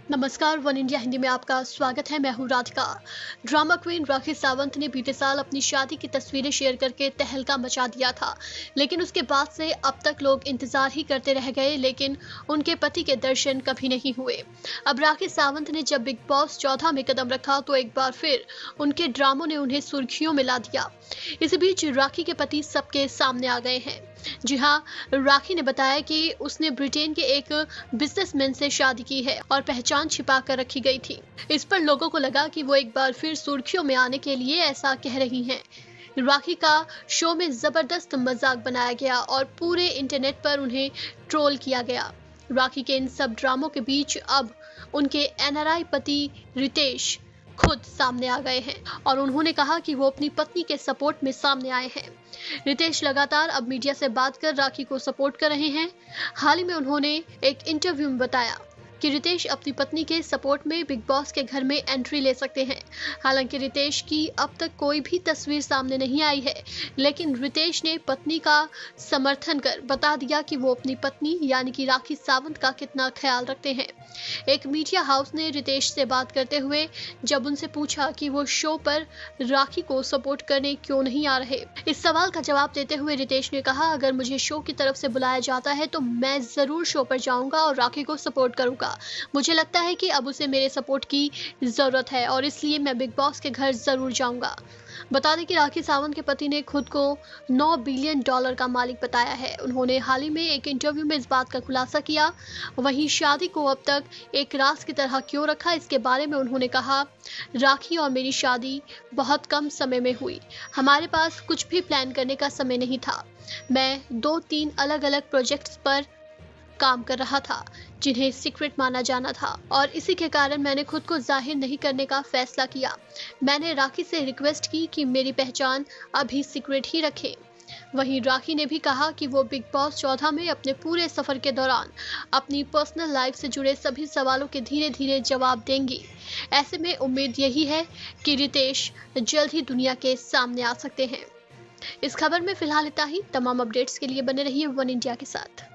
नमस्कार, one India Hindi में आपका स्वागत है। मैं हूँ राधिका। ड्रामा क्वीन राखी सावंत ने बीते साल अपनी शादी की तस्वीरें शेयर करके तहलका मचा दिया था, लेकिन उसके बाद से अब तक लोग इंतजार ही करते रह गए, लेकिन उनके पति के दर्शन कभी नहीं हुए। अब राखी सावंत ने जब बिग बॉस 14 में कदम रखा तो एक बार फिर उनके ड्रामों ने उन्हें सुर्खियों में ला दिया। इस बीच राखी के पति सबके सामने आ गए हैं। जी हाँ, राखी ने बताया कि उसने ब्रिटेन के एक बिजनेसमैन से शादी की है और पहचान छिपा कर रखी गई थी। इस पर लोगों को लगा कि वो एक बार फिर सुर्खियों में आने के लिए ऐसा कह रही हैं। राखी का शो में जबरदस्त मजाक बनाया गया और पूरे इंटरनेट पर उन्हें ट्रोल किया गया। राखी के इन सब ड्रामों के बीच अब उनके एनआरआई पति रितेश खुद सामने आ गए हैं और उन्होंने कहा कि वो अपनी पत्नी के सपोर्ट में सामने आए हैं। रितेश लगातार अब मीडिया से बात कर राखी को सपोर्ट कर रहे हैं। हाल ही में उन्होंने एक इंटरव्यू में बताया कि रितेश अपनी पत्नी के सपोर्ट में बिग बॉस के घर में एंट्री ले सकते हैं। हालांकि रितेश की अब तक कोई भी तस्वीर सामने नहीं आई है, लेकिन रितेश ने पत्नी का समर्थन कर बता दिया कि वो अपनी पत्नी यानी कि राखी सावंत का कितना ख्याल रखते हैं। एक मीडिया हाउस ने रितेश से बात करते हुए जब उनसे पूछा कि वो शो पर राखी को सपोर्ट करने क्यों नहीं आ रहे, इस सवाल का जवाब देते हुए रितेश ने कहा, अगर मुझे शो की तरफ से बुलाया जाता है तो मैं जरूर शो पर जाऊंगा और राखी को सपोर्ट करूंगा। मुझे लगता है कि अब उसे मेरे सपोर्ट की जरूरत है और इसलिए मैं बिग बॉस के घर जरूर जाऊंगा। बता दें कि राखी सावंत के पति ने खुद को $9 बिलियन का मालिक बताया है। उन्होंने हाल ही में एक इंटरव्यू में इस बात का खुलासा किया। वहीं शादी को अब तक एक राज की तरह क्यों रखा, इसके बारे में उन्होंने कहा, राखी और मेरी शादी बहुत कम समय में हुई। हमारे पास कुछ भी प्लान करने का समय नहीं था। मैं 2-3 अलग अलग प्रोजेक्ट्स पर काम कर रहा था जिन्हें सीक्रेट माना जाना था और इसी के कारण मैंने खुद को जाहिर नहीं करने का फैसला किया। मैंने राखी से रिक्वेस्ट की कि मेरी पहचान अभी सीक्रेट ही रखें। वहीं राखी ने भी कहा कि वो बिग बॉस 14 में अपने पूरे सफर के दौरान अपनी पर्सनल लाइफ से जुड़े सभी सवालों के धीरे धीरे जवाब देंगी। ऐसे में उम्मीद यही है कि रितेश जल्द ही दुनिया के सामने आ सकते हैं। इस खबर में फिलहाल इतना ही। तमाम अपडेट्स के लिए बने रहिए वन इंडिया के साथ।